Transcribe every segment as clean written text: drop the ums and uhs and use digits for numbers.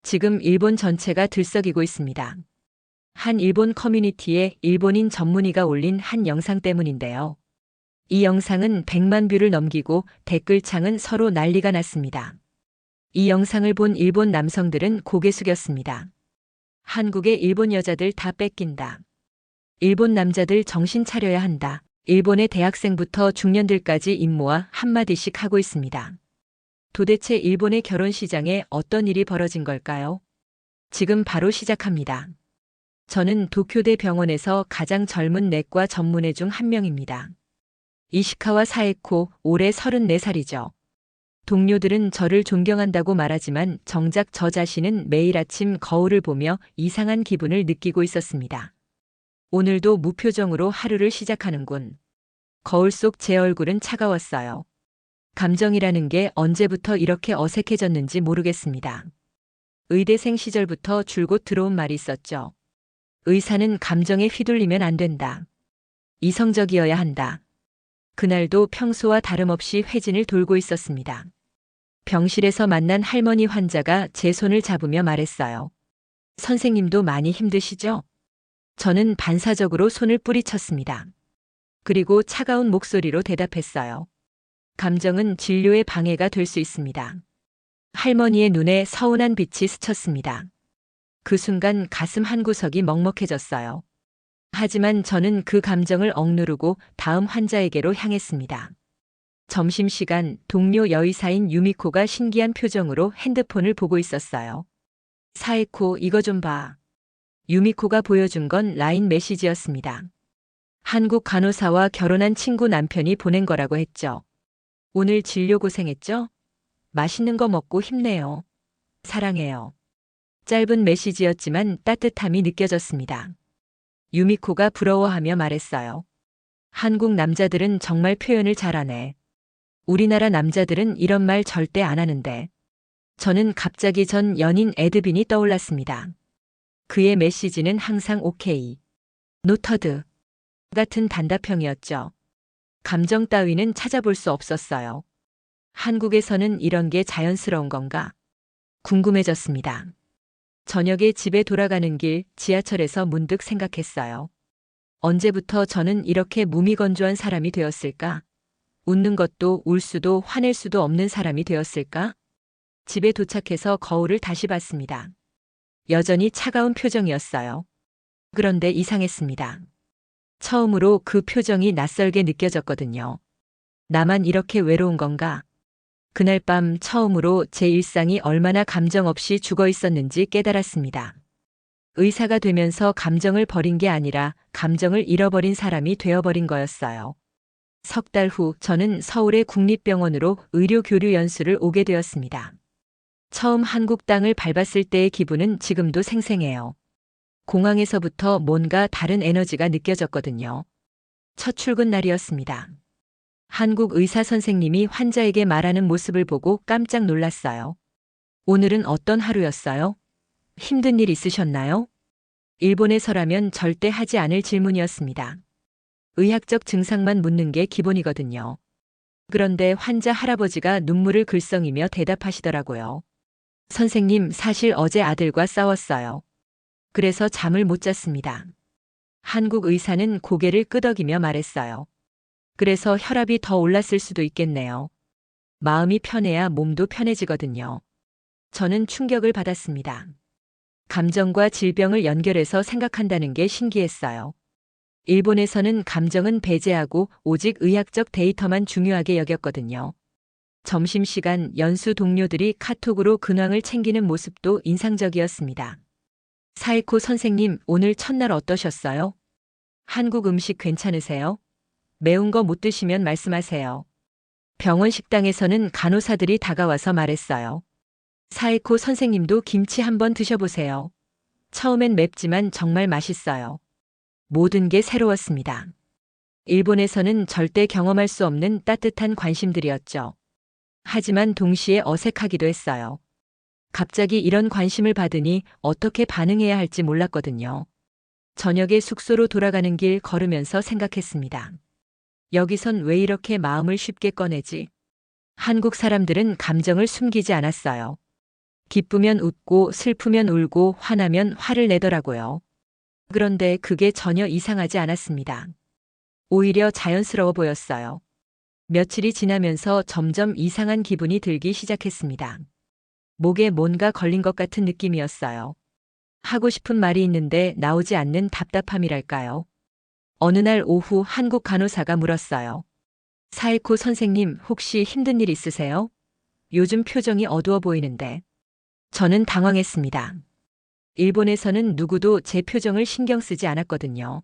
지금 일본 전체가 들썩이고 있습니다. 한 일본 커뮤니티에 일본인 전문의가 올린 한 영상 때문인데요. 이 영상은 100만 뷰를 넘기고 댓글창은 서로 난리가 났습니다. 이 영상을 본 일본 남성들은 고개 숙였습니다. 한국의 일본 여자들 다 뺏긴다. 일본 남자들 정신 차려야 한다. 일본의 대학생부터 중년들까지 입모아 한마디씩 하고 있습니다. 도대체 일본의 결혼 시장에 어떤 일이 벌어진 걸까요? 지금 바로 시작합니다. 저는 도쿄대 병원에서 가장 젊은 내과 전문의 중 한 명입니다. 이시카와 사에코, 올해 34살이죠. 동료들은 저를 존경한다고 말하지만 정작 저 자신은 매일 아침 거울을 보며 이상한 기분을 느끼고 있었습니다. 오늘도 무표정으로 하루를 시작하는군. 거울 속 제 얼굴은 차가웠어요. 감정이라는 게 언제부터 이렇게 어색해졌는지 모르겠습니다. 의대생 시절부터 줄곧 들어온 말이 있었죠. 의사는 감정에 휘둘리면 안 된다. 이성적이어야 한다. 그날도 평소와 다름없이 회진을 돌고 있었습니다. 병실에서 만난 할머니 환자가 제 손을 잡으며 말했어요. 선생님도 많이 힘드시죠? 저는 반사적으로 손을 뿌리쳤습니다. 그리고 차가운 목소리로 대답했어요. 감정은 진료에 방해가 될 수 있습니다. 할머니의 눈에 서운한 빛이 스쳤습니다. 그 순간 가슴 한구석이 먹먹해졌어요. 하지만 저는 그 감정을 억누르고 다음 환자에게로 향했습니다. 점심시간 동료 여의사인 유미코가 신기한 표정으로 핸드폰을 보고 있었어요. 사에코, 이거 좀 봐. 유미코가 보여준 건 라인 메시지였습니다. 한국 간호사와 결혼한 친구 남편이 보낸 거라고 했죠. 오늘 진료 고생했죠? 맛있는 거 먹고 힘내요. 사랑해요. 짧은 메시지였지만 따뜻함이 느껴졌습니다. 유미코가 부러워하며 말했어요. 한국 남자들은 정말 표현을 잘하네. 우리나라 남자들은 이런 말 절대 안 하는데. 저는 갑자기 전 연인 에드빈이 떠올랐습니다. 그의 메시지는 항상 오케이. 노터드. 같은 단답형이었죠. 감정 따위는 찾아볼 수 없었어요. 한국에서는 이런 게 자연스러운 건가? 궁금해졌습니다. 저녁에 집에 돌아가는 길 지하철에서 문득 생각했어요. 언제부터 저는 이렇게 무미건조한 사람이 되었을까? 웃는 것도 울 수도 화낼 수도 없는 사람이 되었을까? 집에 도착해서 거울을 다시 봤습니다. 여전히 차가운 표정이었어요. 그런데 이상했습니다. 처음으로 그 표정이 낯설게 느껴졌거든요. 나만 이렇게 외로운 건가? 그날 밤 처음으로 제 일상이 얼마나 감정 없이 죽어 있었는지 깨달았습니다. 의사가 되면서 감정을 버린 게 아니라 감정을 잃어버린 사람이 되어버린 거였어요. 석 달 후 저는 서울의 국립병원으로 의료 교류 연수를 오게 되었습니다. 처음 한국 땅을 밟았을 때의 기분은 지금도 생생해요. 공항에서부터 뭔가 다른 에너지가 느껴졌거든요. 첫 출근 날이었습니다. 한국 의사 선생님이 환자에게 말하는 모습을 보고 깜짝 놀랐어요. 오늘은 어떤 하루였어요? 힘든 일 있으셨나요? 일본에서라면 절대 하지 않을 질문이었습니다. 의학적 증상만 묻는 게 기본이거든요. 그런데 환자 할아버지가 눈물을 글썽이며 대답하시더라고요. 선생님, 사실 어제 아들과 싸웠어요. 그래서 잠을 못 잤습니다. 한국 의사는 고개를 끄덕이며 말했어요. 그래서 혈압이 더 올랐을 수도 있겠네요. 마음이 편해야 몸도 편해지거든요. 저는 충격을 받았습니다. 감정과 질병을 연결해서 생각한다는 게 신기했어요. 일본에서는 감정은 배제하고 오직 의학적 데이터만 중요하게 여겼거든요. 점심시간 연수 동료들이 카톡으로 근황을 챙기는 모습도 인상적이었습니다. 사이코 선생님, 오늘 첫날 어떠셨어요? 한국 음식 괜찮으세요? 매운 거 못 드시면 말씀하세요. 병원 식당에서는 간호사들이 다가와서 말했어요. 사이코 선생님도 김치 한번 드셔보세요. 처음엔 맵지만 정말 맛있어요. 모든 게 새로웠습니다. 일본에서는 절대 경험할 수 없는 따뜻한 관심들이었죠. 하지만 동시에 어색하기도 했어요. 갑자기 이런 관심을 받으니 어떻게 반응해야 할지 몰랐거든요. 저녁에 숙소로 돌아가는 길 걸으면서 생각했습니다. 여기선 왜 이렇게 마음을 쉽게 꺼내지? 한국 사람들은 감정을 숨기지 않았어요. 기쁘면 웃고 슬프면 울고 화나면 화를 내더라고요. 그런데 그게 전혀 이상하지 않았습니다. 오히려 자연스러워 보였어요. 며칠이 지나면서 점점 이상한 기분이 들기 시작했습니다. 목에 뭔가 걸린 것 같은 느낌이었어요. 하고 싶은 말이 있는데 나오지 않는 답답함이랄까요. 어느 날 오후 한국 간호사가 물었어요. 사에코 선생님, 혹시 힘든 일 있으세요? 요즘 표정이 어두워 보이는데. 저는 당황했습니다. 일본에서는 누구도 제 표정을 신경 쓰지 않았거든요.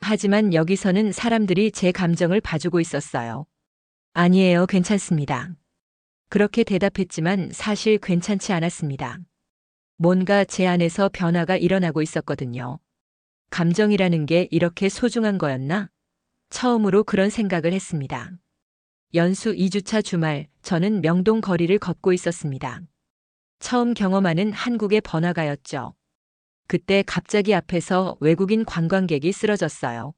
하지만 여기서는 사람들이 제 감정을 봐주고 있었어요. 아니에요, 괜찮습니다. 그렇게 대답했지만 사실 괜찮지 않았습니다. 뭔가 제 안에서 변화가 일어나고 있었거든요. 감정이라는 게 이렇게 소중한 거였나? 처음으로 그런 생각을 했습니다. 연수 2주차 주말, 저는 명동 거리를 걷고 있었습니다. 처음 경험하는 한국의 번화가였죠. 그때 갑자기 앞에서 외국인 관광객이 쓰러졌어요.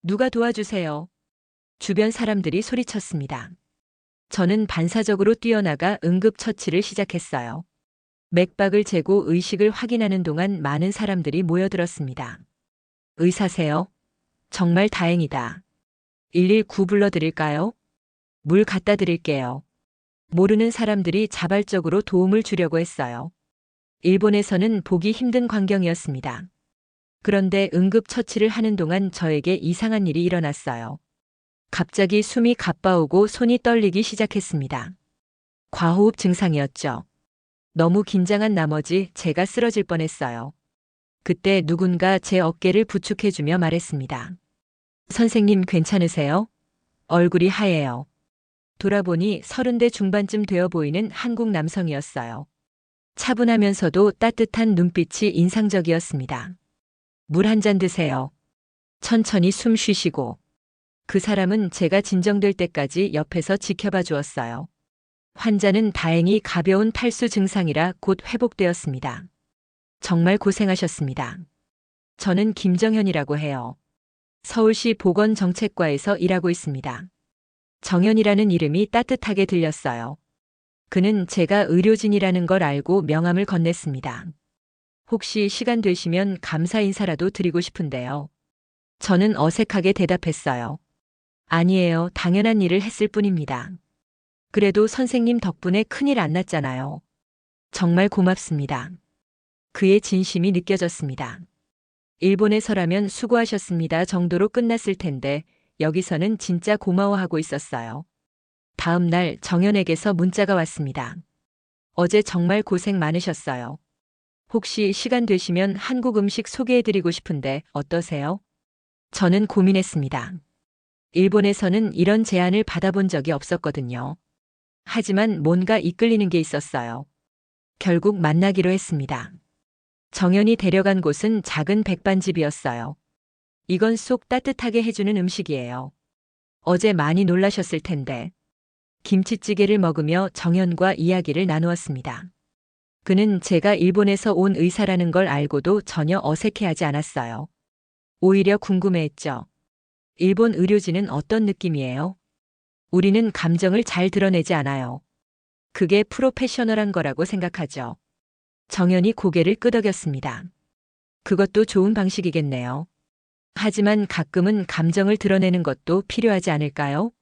누가 도와주세요. 주변 사람들이 소리쳤습니다. 저는 반사적으로 뛰어나가 응급처치를 시작했어요. 맥박을 재고 의식을 확인하는 동안 많은 사람들이 모여들었습니다. 의사세요? 정말 다행이다. 119 불러드릴까요? 물 갖다 드릴게요. 모르는 사람들이 자발적으로 도움을 주려고 했어요. 일본에서는 보기 힘든 광경이었습니다. 그런데 응급처치를 하는 동안 저에게 이상한 일이 일어났어요. 갑자기 숨이 가빠오고 손이 떨리기 시작했습니다. 과호흡 증상이었죠. 너무 긴장한 나머지 제가 쓰러질 뻔했어요. 그때 누군가 제 어깨를 부축해주며 말했습니다. 선생님 괜찮으세요? 얼굴이 하얘요. 돌아보니 30대 중반쯤 되어 보이는 한국 남성이었어요. 차분하면서도 따뜻한 눈빛이 인상적이었습니다. 물 한 잔 드세요. 천천히 숨 쉬시고. 그 사람은 제가 진정될 때까지 옆에서 지켜봐 주었어요. 환자는 다행히 가벼운 탈수 증상이라 곧 회복되었습니다. 정말 고생하셨습니다. 저는 김정현이라고 해요. 서울시 보건정책과에서 일하고 있습니다. 정현이라는 이름이 따뜻하게 들렸어요. 그는 제가 의료진이라는 걸 알고 명함을 건넸습니다. 혹시 시간 되시면 감사 인사라도 드리고 싶은데요. 저는 어색하게 대답했어요. 아니에요. 당연한 일을 했을 뿐입니다. 그래도 선생님 덕분에 큰일 안 났잖아요. 정말 고맙습니다. 그의 진심이 느껴졌습니다. 일본에서라면 수고하셨습니다 정도로 끝났을 텐데 여기서는 진짜 고마워하고 있었어요. 다음 날 정연에게서 문자가 왔습니다. 어제 정말 고생 많으셨어요. 혹시 시간 되시면 한국 음식 소개해드리고 싶은데 어떠세요? 저는 고민했습니다. 일본에서는 이런 제안을 받아본 적이 없었거든요. 하지만 뭔가 이끌리는 게 있었어요. 결국 만나기로 했습니다. 정연이 데려간 곳은 작은 백반집이었어요. 이건 속 따뜻하게 해주는 음식이에요. 어제 많이 놀라셨을 텐데. 김치찌개를 먹으며 정연과 이야기를 나누었습니다. 그는 제가 일본에서 온 의사라는 걸 알고도 전혀 어색해하지 않았어요. 오히려 궁금해했죠. 일본 의료진은 어떤 느낌이에요? 우리는 감정을 잘 드러내지 않아요. 그게 프로페셔널한 거라고 생각하죠. 정연이 고개를 끄덕였습니다. 그것도 좋은 방식이겠네요. 하지만 가끔은 감정을 드러내는 것도 필요하지 않을까요?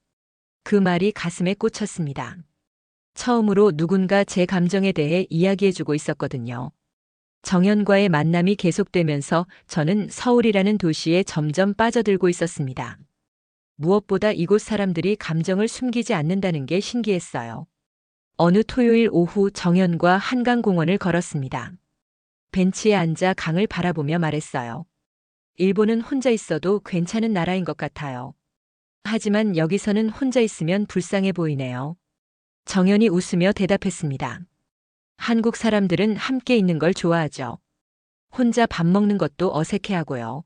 그 말이 가슴에 꽂혔습니다. 처음으로 누군가 제 감정에 대해 이야기해주고 있었거든요. 정연과의 만남이 계속되면서 저는 서울이라는 도시에 점점 빠져들고 있었습니다. 무엇보다 이곳 사람들이 감정을 숨기지 않는다는 게 신기했어요. 어느 토요일 오후 정연과 한강공원을 걸었습니다. 벤치에 앉아 강을 바라보며 말했어요. 일본은 혼자 있어도 괜찮은 나라인 것 같아요. 하지만 여기서는 혼자 있으면 불쌍해 보이네요. 정연이 웃으며 대답했습니다. 한국 사람들은 함께 있는 걸 좋아하죠. 혼자 밥 먹는 것도 어색해하고요.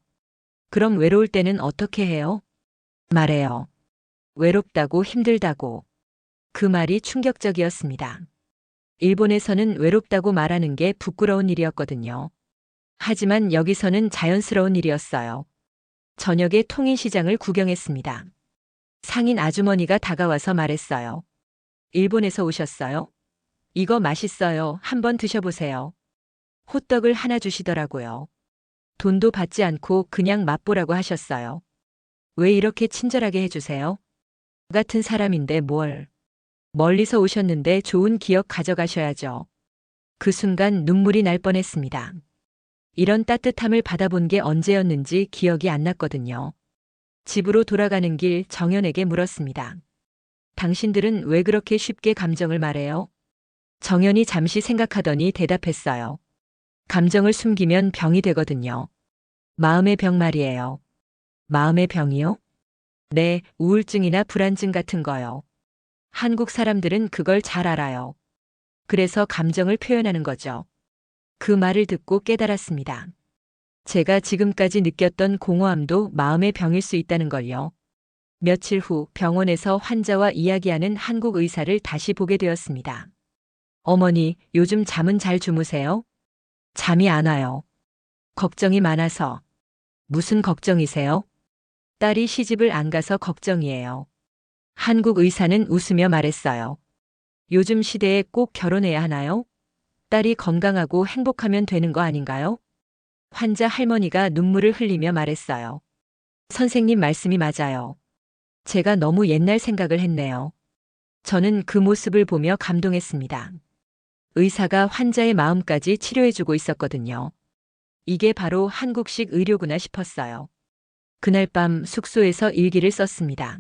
그럼 외로울 때는 어떻게 해요? 말해요. 외롭다고 힘들다고. 그 말이 충격적이었습니다. 일본에서는 외롭다고 말하는 게 부끄러운 일이었거든요. 하지만 여기서는 자연스러운 일이었어요. 저녁에 통인시장을 구경했습니다. 상인 아주머니가 다가와서 말했어요. 일본에서 오셨어요? 이거 맛있어요. 한번 드셔보세요. 호떡을 하나 주시더라고요. 돈도 받지 않고 그냥 맛보라고 하셨어요. 왜 이렇게 친절하게 해주세요? 같은 사람인데 뭘. 멀리서 오셨는데 좋은 기억 가져가셔야죠. 그 순간 눈물이 날 뻔했습니다. 이런 따뜻함을 받아본 게 언제였는지 기억이 안 났거든요. 집으로 돌아가는 길 정연에게 물었습니다. 당신들은 왜 그렇게 쉽게 감정을 말해요? 정연이 잠시 생각하더니 대답했어요. 감정을 숨기면 병이 되거든요. 마음의 병 말이에요. 마음의 병이요? 네, 우울증이나 불안증 같은 거요. 한국 사람들은 그걸 잘 알아요. 그래서 감정을 표현하는 거죠. 그 말을 듣고 깨달았습니다. 제가 지금까지 느꼈던 공허함도 마음의 병일 수 있다는 걸요. 며칠 후 병원에서 환자와 이야기하는 한국 의사를 다시 보게 되었습니다. 어머니, 요즘 잠은 잘 주무세요? 잠이 안 와요. 걱정이 많아서. 무슨 걱정이세요? 딸이 시집을 안 가서 걱정이에요. 한국 의사는 웃으며 말했어요. 요즘 시대에 꼭 결혼해야 하나요? 딸이 건강하고 행복하면 되는 거 아닌가요? 환자 할머니가 눈물을 흘리며 말했어요. 선생님 말씀이 맞아요. 제가 너무 옛날 생각을 했네요. 저는 그 모습을 보며 감동했습니다. 의사가 환자의 마음까지 치료해주고 있었거든요. 이게 바로 한국식 의료구나 싶었어요. 그날 밤 숙소에서 일기를 썼습니다.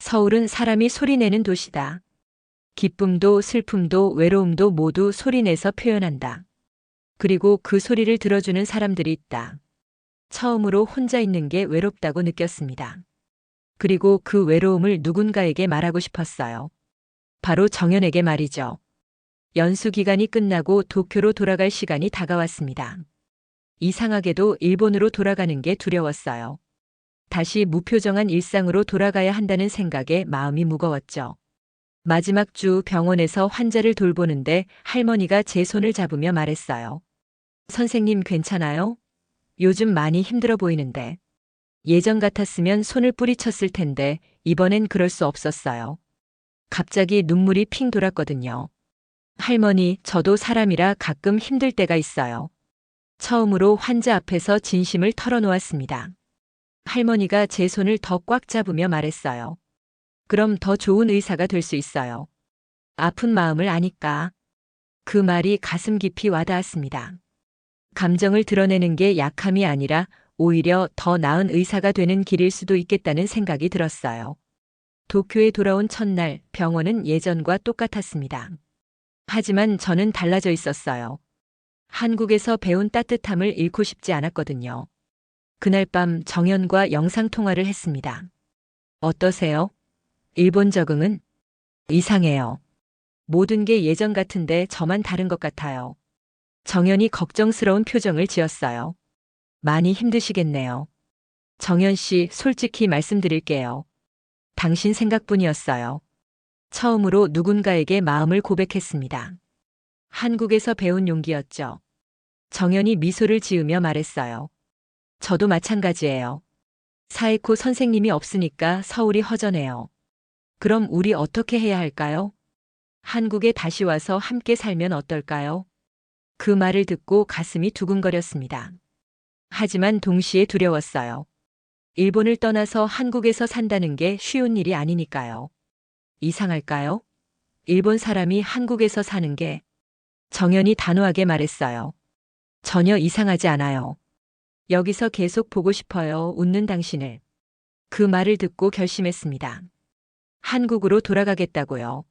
서울은 사람이 소리내는 도시다. 기쁨도 슬픔도 외로움도 모두 소리내서 표현한다. 그리고 그 소리를 들어주는 사람들이 있다. 처음으로 혼자 있는 게 외롭다고 느꼈습니다. 그리고 그 외로움을 누군가에게 말하고 싶었어요. 바로 정연에게 말이죠. 연수 기간이 끝나고 도쿄로 돌아갈 시간이 다가왔습니다. 이상하게도 일본으로 돌아가는 게 두려웠어요. 다시 무표정한 일상으로 돌아가야 한다는 생각에 마음이 무거웠죠. 마지막 주 병원에서 환자를 돌보는데 할머니가 제 손을 잡으며 말했어요. 선생님 괜찮아요? 요즘 많이 힘들어 보이는데. 예전 같았으면 손을 뿌리쳤을 텐데 이번엔 그럴 수 없었어요. 갑자기 눈물이 핑 돌았거든요. 할머니, 저도 사람이라 가끔 힘들 때가 있어요. 처음으로 환자 앞에서 진심을 털어놓았습니다. 할머니가 제 손을 더 꽉 잡으며 말했어요. 그럼 더 좋은 의사가 될 수 있어요. 아픈 마음을 아니까. 그 말이 가슴 깊이 와닿았습니다. 감정을 드러내는 게 약함이 아니라 오히려 더 나은 의사가 되는 길일 수도 있겠다는 생각이 들었어요. 도쿄에 돌아온 첫날 병원은 예전과 똑같았습니다. 하지만 저는 달라져 있었어요. 한국에서 배운 따뜻함을 잃고 싶지 않았거든요. 그날 밤 정연과 영상통화를 했습니다. 어떠세요? 일본 적응은? 이상해요. 모든 게 예전 같은데 저만 다른 것 같아요. 정연이 걱정스러운 표정을 지었어요. 많이 힘드시겠네요. 정연 씨, 솔직히 말씀드릴게요. 당신 생각뿐이었어요. 처음으로 누군가에게 마음을 고백했습니다. 한국에서 배운 용기였죠. 정연이 미소를 지으며 말했어요. 저도 마찬가지예요. 사에코 선생님이 없으니까 서울이 허전해요. 그럼 우리 어떻게 해야 할까요? 한국에 다시 와서 함께 살면 어떨까요? 그 말을 듣고 가슴이 두근거렸습니다. 하지만 동시에 두려웠어요. 일본을 떠나서 한국에서 산다는 게 쉬운 일이 아니니까요. 이상할까요? 일본 사람이 한국에서 사는 게 정연이 단호하게 말했어요. 전혀 이상하지 않아요. 여기서 계속 보고 싶어요. 웃는 당신을. 그 말을 듣고 결심했습니다. 한국으로 돌아가겠다고요.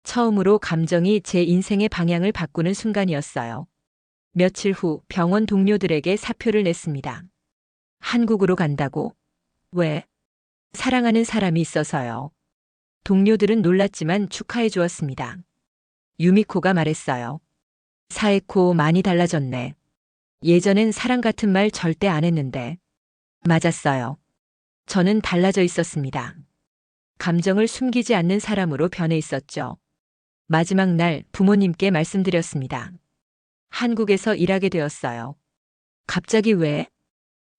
처음으로 감정이 제 인생의 방향을 바꾸는 순간이었어요. 며칠 후 병원 동료들에게 사표를 냈습니다. 한국으로 간다고? 왜? 사랑하는 사람이 있어서요. 동료들은 놀랐지만 축하해 주었습니다. 유미코가 말했어요. 사에코 많이 달라졌네. 예전엔 사랑 같은 말 절대 안 했는데. 맞았어요. 저는 달라져 있었습니다. 감정을 숨기지 않는 사람으로 변해 있었죠. 마지막 날 부모님께 말씀드렸습니다. 한국에서 일하게 되었어요. 갑자기 왜?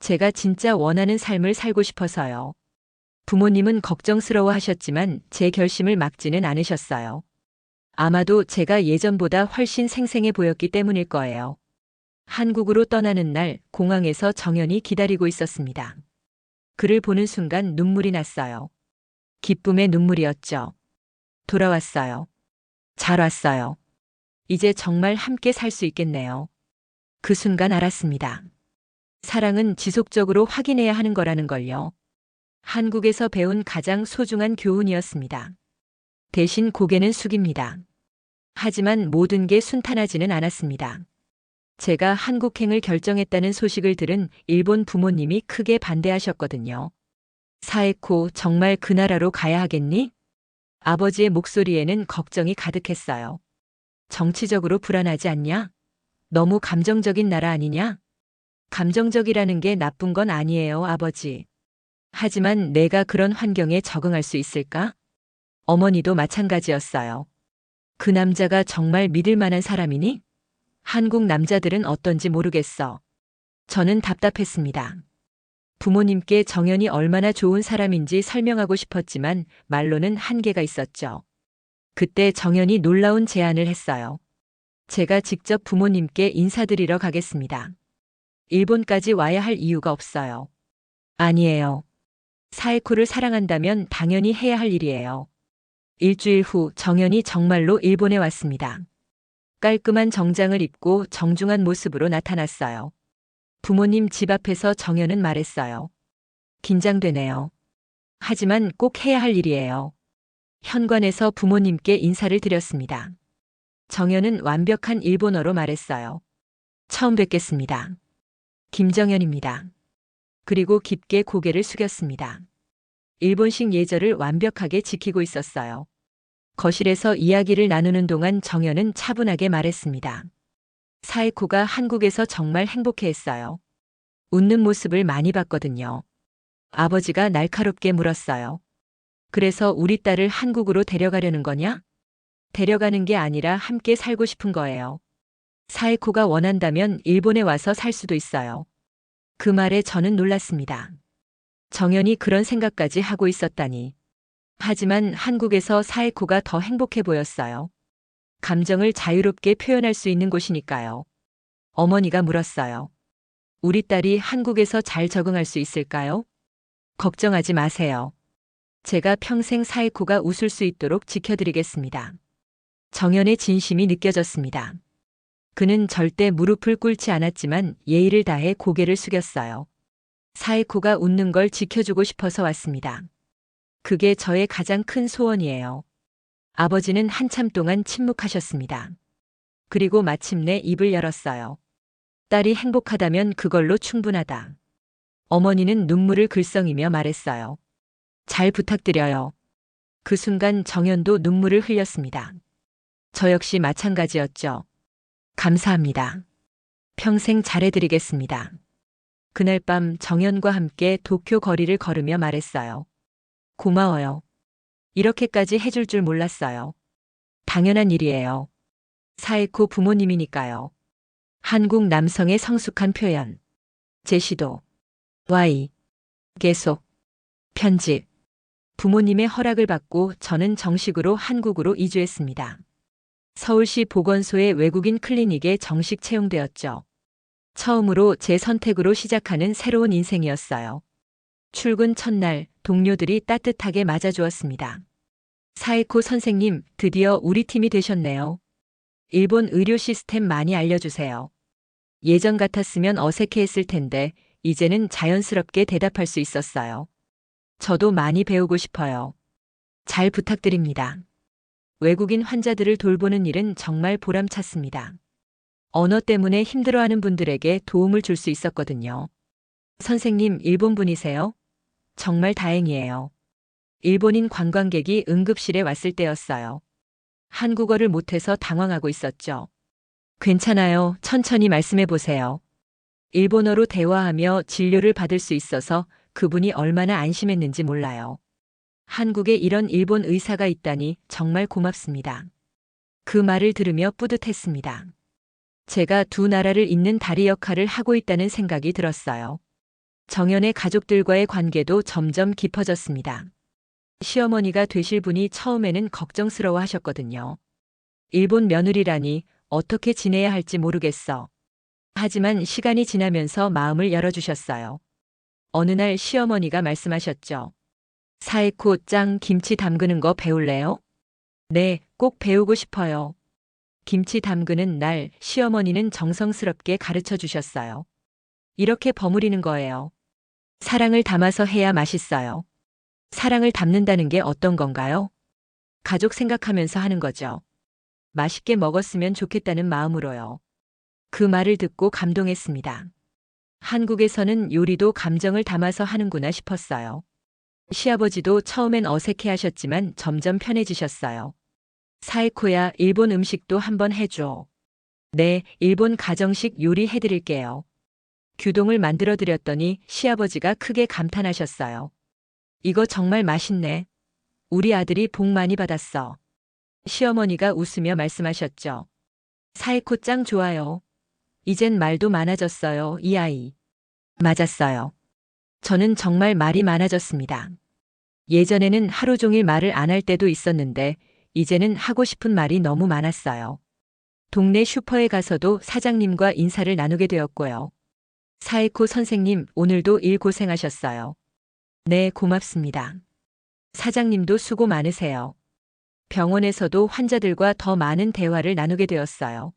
제가 진짜 원하는 삶을 살고 싶어서요. 부모님은 걱정스러워 하셨지만 제 결심을 막지는 않으셨어요. 아마도 제가 예전보다 훨씬 생생해 보였기 때문일 거예요. 한국으로 떠나는 날 공항에서 정연이 기다리고 있었습니다. 그를 보는 순간 눈물이 났어요. 기쁨의 눈물이었죠. 돌아왔어요. 잘 왔어요. 이제 정말 함께 살 수 있겠네요. 그 순간 알았습니다. 사랑은 지속적으로 확인해야 하는 거라는 걸요. 한국에서 배운 가장 소중한 교훈이었습니다. 대신 고개는 숙입니다. 하지만 모든 게 순탄하지는 않았습니다. 제가 한국행을 결정했다는 소식을 들은 일본 부모님이 크게 반대하셨거든요. 사에코, 정말 그 나라로 가야 하겠니? 아버지의 목소리에는 걱정이 가득했어요. 정치적으로 불안하지 않냐? 너무 감정적인 나라 아니냐? 감정적이라는 게 나쁜 건 아니에요, 아버지. 하지만 내가 그런 환경에 적응할 수 있을까? 어머니도 마찬가지였어요. 그 남자가 정말 믿을 만한 사람이니? 한국 남자들은 어떤지 모르겠어. 저는 답답했습니다. 부모님께 정연이 얼마나 좋은 사람인지 설명하고 싶었지만 말로는 한계가 있었죠. 그때 정연이 놀라운 제안을 했어요. 제가 직접 부모님께 인사드리러 가겠습니다. 일본까지 와야 할 이유가 없어요. 아니에요. 사에코를 사랑한다면 당연히 해야 할 일이에요. 일주일 후 정연이 정말로 일본에 왔습니다. 깔끔한 정장을 입고 정중한 모습으로 나타났어요. 부모님 집 앞에서 정연은 말했어요. 긴장되네요. 하지만 꼭 해야 할 일이에요. 현관에서 부모님께 인사를 드렸습니다. 정연은 완벽한 일본어로 말했어요. 처음 뵙겠습니다. 김정연입니다. 그리고 깊게 고개를 숙였습니다. 일본식 예절을 완벽하게 지키고 있었어요. 거실에서 이야기를 나누는 동안 정연은 차분하게 말했습니다. 사에코가 한국에서 정말 행복해했어요. 웃는 모습을 많이 봤거든요. 아버지가 날카롭게 물었어요. 그래서 우리 딸을 한국으로 데려가려는 거냐? 데려가는 게 아니라 함께 살고 싶은 거예요. 사에코가 원한다면 일본에 와서 살 수도 있어요. 그 말에 저는 놀랐습니다. 정연이 그런 생각까지 하고 있었다니. 하지만 한국에서 사에코가 더 행복해 보였어요. 감정을 자유롭게 표현할 수 있는 곳이니까요. 어머니가 물었어요. 우리 딸이 한국에서 잘 적응할 수 있을까요? 걱정하지 마세요. 제가 평생 사에코가 웃을 수 있도록 지켜드리겠습니다. 정연의 진심이 느껴졌습니다. 그는 절대 무릎을 꿇지 않았지만 예의를 다해 고개를 숙였어요. 사에코가 웃는 걸 지켜주고 싶어서 왔습니다. 그게 저의 가장 큰 소원이에요. 아버지는 한참 동안 침묵하셨습니다. 그리고 마침내 입을 열었어요. 딸이 행복하다면 그걸로 충분하다. 어머니는 눈물을 글썽이며 말했어요. 잘 부탁드려요. 그 순간 정연도 눈물을 흘렸습니다. 저 역시 마찬가지였죠. 감사합니다. 평생 잘해드리겠습니다. 그날 밤 정연과 함께 도쿄 거리를 걸으며 말했어요. 고마워요. 이렇게까지 해줄 줄 몰랐어요. 당연한 일이에요. 사에코 부모님이니까요. 한국 남성의 성숙한 표현. 제시도. Y. 계속. 편집. 부모님의 허락을 받고 저는 정식으로 한국으로 이주했습니다. 서울시 보건소의 외국인 클리닉에 정식 채용되었죠. 처음으로 제 선택으로 시작하는 새로운 인생이었어요. 출근 첫날 동료들이 따뜻하게 맞아주었습니다. 사에코 선생님, 드디어 우리 팀이 되셨네요. 일본 의료 시스템 많이 알려주세요. 예전 같았으면 어색해했을 텐데 이제는 자연스럽게 대답할 수 있었어요. 저도 많이 배우고 싶어요. 잘 부탁드립니다. 외국인 환자들을 돌보는 일은 정말 보람찼습니다. 언어 때문에 힘들어하는 분들에게 도움을 줄 수 있었거든요. 선생님, 일본 분이세요? 정말 다행이에요. 일본인 관광객이 응급실에 왔을 때였어요. 한국어를 못해서 당황하고 있었죠. 괜찮아요. 천천히 말씀해 보세요. 일본어로 대화하며 진료를 받을 수 있어서 그분이 얼마나 안심했는지 몰라요. 한국에 이런 일본 의사가 있다니 정말 고맙습니다. 그 말을 들으며 뿌듯했습니다. 제가 두 나라를 잇는 다리 역할을 하고 있다는 생각이 들었어요. 정연의 가족들과의 관계도 점점 깊어졌습니다. 시어머니가 되실 분이 처음에는 걱정스러워 하셨거든요. 일본 며느리라니 어떻게 지내야 할지 모르겠어. 하지만 시간이 지나면서 마음을 열어주셨어요. 어느 날 시어머니가 말씀하셨죠. 사에코 짱 김치 담그는 거 배울래요? 네, 꼭 배우고 싶어요. 김치 담그는 날 시어머니는 정성스럽게 가르쳐 주셨어요. 이렇게 버무리는 거예요. 사랑을 담아서 해야 맛있어요. 사랑을 담는다는 게 어떤 건가요? 가족 생각하면서 하는 거죠. 맛있게 먹었으면 좋겠다는 마음으로요. 그 말을 듣고 감동했습니다. 한국에서는 요리도 감정을 담아서 하는구나 싶었어요. 시아버지도 처음엔 어색해 하셨지만 점점 편해지셨어요. 사에코야, 일본 음식도 한번 해줘. 네, 일본 가정식 요리 해드릴게요. 규동을 만들어 드렸더니 시아버지가 크게 감탄하셨어요. 이거 정말 맛있네. 우리 아들이 복 많이 받았어. 시어머니가 웃으며 말씀하셨죠. 사에코 짱 좋아요. 이젠 말도 많아졌어요, 이 아이. 맞았어요. 저는 정말 말이 많아졌습니다. 예전에는 하루 종일 말을 안 할 때도 있었는데, 이제는 하고 싶은 말이 너무 많았어요. 동네 슈퍼에 가서도 사장님과 인사를 나누게 되었고요. 사에코 선생님, 오늘도 일 고생하셨어요. 네, 고맙습니다. 사장님도 수고 많으세요. 병원에서도 환자들과 더 많은 대화를 나누게 되었어요.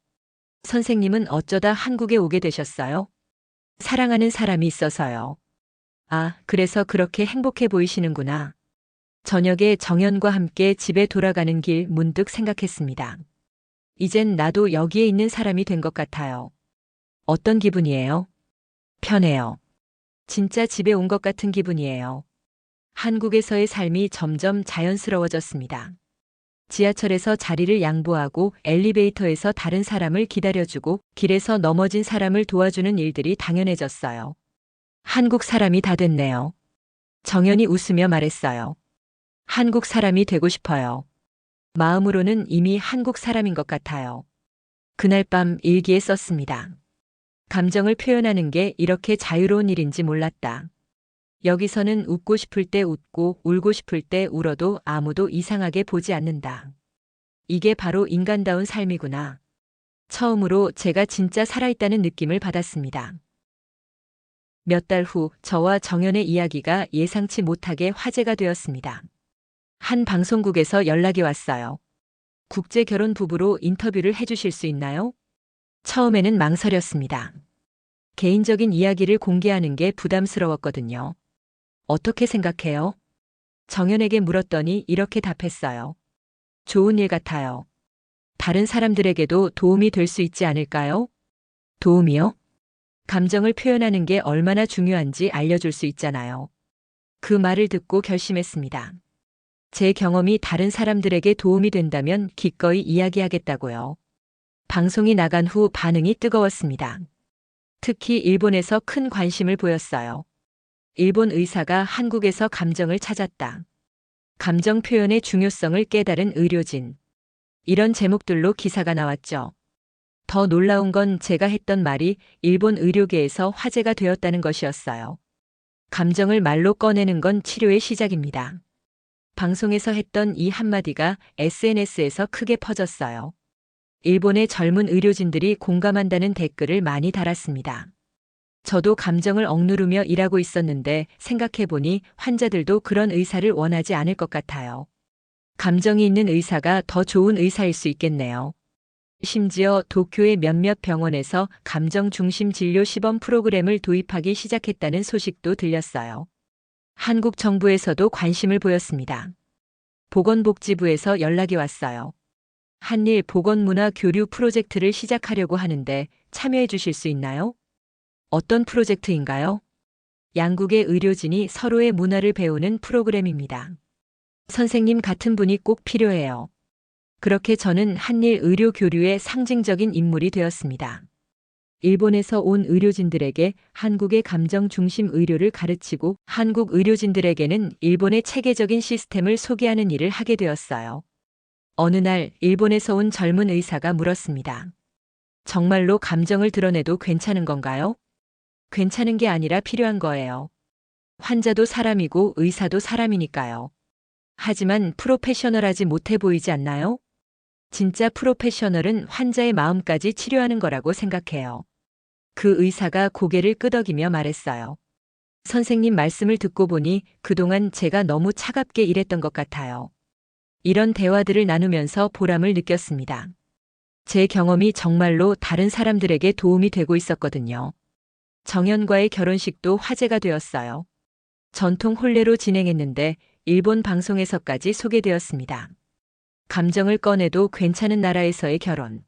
선생님은 어쩌다 한국에 오게 되셨어요? 사랑하는 사람이 있어서요. 아, 그래서 그렇게 행복해 보이시는구나. 저녁에 정연과 함께 집에 돌아가는 길 문득 생각했습니다. 이젠 나도 여기에 있는 사람이 된 것 같아요. 어떤 기분이에요? 편해요. 진짜 집에 온 것 같은 기분이에요. 한국에서의 삶이 점점 자연스러워졌습니다. 지하철에서 자리를 양보하고 엘리베이터에서 다른 사람을 기다려주고 길에서 넘어진 사람을 도와주는 일들이 당연해졌어요. 한국 사람이 다 됐네요. 정연이 웃으며 말했어요. 한국 사람이 되고 싶어요. 마음으로는 이미 한국 사람인 것 같아요. 그날 밤 일기에 썼습니다. 감정을 표현하는 게 이렇게 자유로운 일인지 몰랐다. 여기서는 웃고 싶을 때 웃고 울고 싶을 때 울어도 아무도 이상하게 보지 않는다. 이게 바로 인간다운 삶이구나. 처음으로 제가 진짜 살아있다는 느낌을 받았습니다. 몇 달 후 저와 정연의 이야기가 예상치 못하게 화제가 되었습니다. 한 방송국에서 연락이 왔어요. 국제 결혼 부부로 인터뷰를 해주실 수 있나요? 처음에는 망설였습니다. 개인적인 이야기를 공개하는 게 부담스러웠거든요. 어떻게 생각해요? 정연에게 물었더니 이렇게 답했어요. 좋은 일 같아요. 다른 사람들에게도 도움이 될 수 있지 않을까요? 도움이요? 감정을 표현하는 게 얼마나 중요한지 알려줄 수 있잖아요. 그 말을 듣고 결심했습니다. 제 경험이 다른 사람들에게 도움이 된다면 기꺼이 이야기하겠다고요. 방송이 나간 후 반응이 뜨거웠습니다. 특히 일본에서 큰 관심을 보였어요. 일본 의사가 한국에서 감정을 찾았다. 감정 표현의 중요성을 깨달은 의료진. 이런 제목들로 기사가 나왔죠. 더 놀라운 건 제가 했던 말이 일본 의료계에서 화제가 되었다는 것이었어요. 감정을 말로 꺼내는 건 치료의 시작입니다. 방송에서 했던 이 한마디가 SNS에서 크게 퍼졌어요. 일본의 젊은 의료진들이 공감한다는 댓글을 많이 달았습니다. 저도 감정을 억누르며 일하고 있었는데 생각해보니 환자들도 그런 의사를 원하지 않을 것 같아요. 감정이 있는 의사가 더 좋은 의사일 수 있겠네요. 심지어 도쿄의 몇몇 병원에서 감정 중심 진료 시범 프로그램을 도입하기 시작했다는 소식도 들렸어요. 한국 정부에서도 관심을 보였습니다. 보건복지부에서 연락이 왔어요. 한일 보건문화 교류 프로젝트를 시작하려고 하는데 참여해 주실 수 있나요? 어떤 프로젝트인가요? 양국의 의료진이 서로의 문화를 배우는 프로그램입니다. 선생님 같은 분이 꼭 필요해요. 그렇게 저는 한일 의료 교류의 상징적인 인물이 되었습니다. 일본에서 온 의료진들에게 한국의 감정 중심 의료를 가르치고 한국 의료진들에게는 일본의 체계적인 시스템을 소개하는 일을 하게 되었어요. 어느 날 일본에서 온 젊은 의사가 물었습니다. 정말로 감정을 드러내도 괜찮은 건가요? 괜찮은 게 아니라 필요한 거예요. 환자도 사람이고 의사도 사람이니까요. 하지만 프로페셔널하지 못해 보이지 않나요? 진짜 프로페셔널은 환자의 마음까지 치료하는 거라고 생각해요. 그 의사가 고개를 끄덕이며 말했어요. 선생님 말씀을 듣고 보니 그동안 제가 너무 차갑게 일했던 것 같아요. 이런 대화들을 나누면서 보람을 느꼈습니다. 제 경험이 정말로 다른 사람들에게 도움이 되고 있었거든요. 정연과의 결혼식도 화제가 되었어요. 전통 혼례로 진행했는데 일본 방송에서까지 소개되었습니다. 감정을 꺼내도 괜찮은 나라에서의 결혼.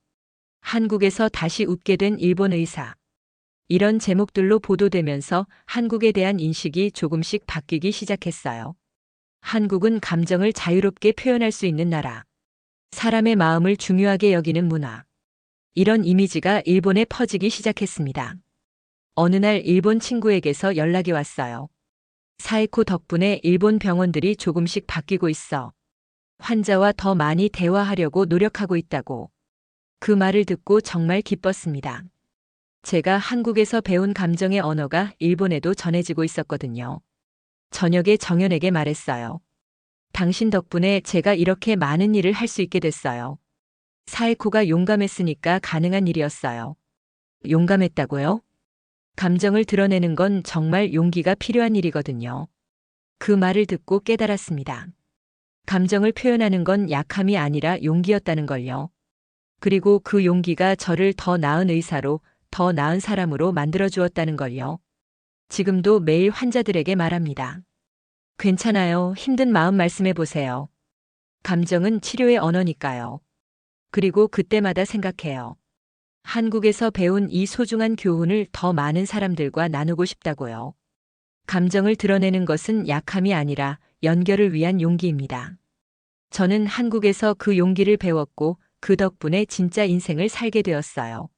한국에서 다시 웃게 된 일본 의사. 이런 제목들로 보도되면서 한국에 대한 인식이 조금씩 바뀌기 시작했어요. 한국은 감정을 자유롭게 표현할 수 있는 나라. 사람의 마음을 중요하게 여기는 문화. 이런 이미지가 일본에 퍼지기 시작했습니다. 어느 날 일본 친구에게서 연락이 왔어요. 사에코 덕분에 일본 병원들이 조금씩 바뀌고 있어. 환자와 더 많이 대화하려고 노력하고 있다고. 그 말을 듣고 정말 기뻤습니다. 제가 한국에서 배운 감정의 언어가 일본에도 전해지고 있었거든요. 저녁에 정연에게 말했어요. 당신 덕분에 제가 이렇게 많은 일을 할 수 있게 됐어요. 사에코가 용감했으니까 가능한 일이었어요. 용감했다고요? 감정을 드러내는 건 정말 용기가 필요한 일이거든요. 그 말을 듣고 깨달았습니다. 감정을 표현하는 건 약함이 아니라 용기였다는 걸요. 그리고 그 용기가 저를 더 나은 의사로, 더 나은 사람으로 만들어 주었다는 걸요. 지금도 매일 환자들에게 말합니다. 괜찮아요. 힘든 마음 말씀해 보세요. 감정은 치료의 언어니까요. 그리고 그때마다 생각해요. 한국에서 배운 이 소중한 교훈을 더 많은 사람들과 나누고 싶다고요. 감정을 드러내는 것은 약함이 아니라 연결을 위한 용기입니다. 저는 한국에서 그 용기를 배웠고 그 덕분에 진짜 인생을 살게 되었어요.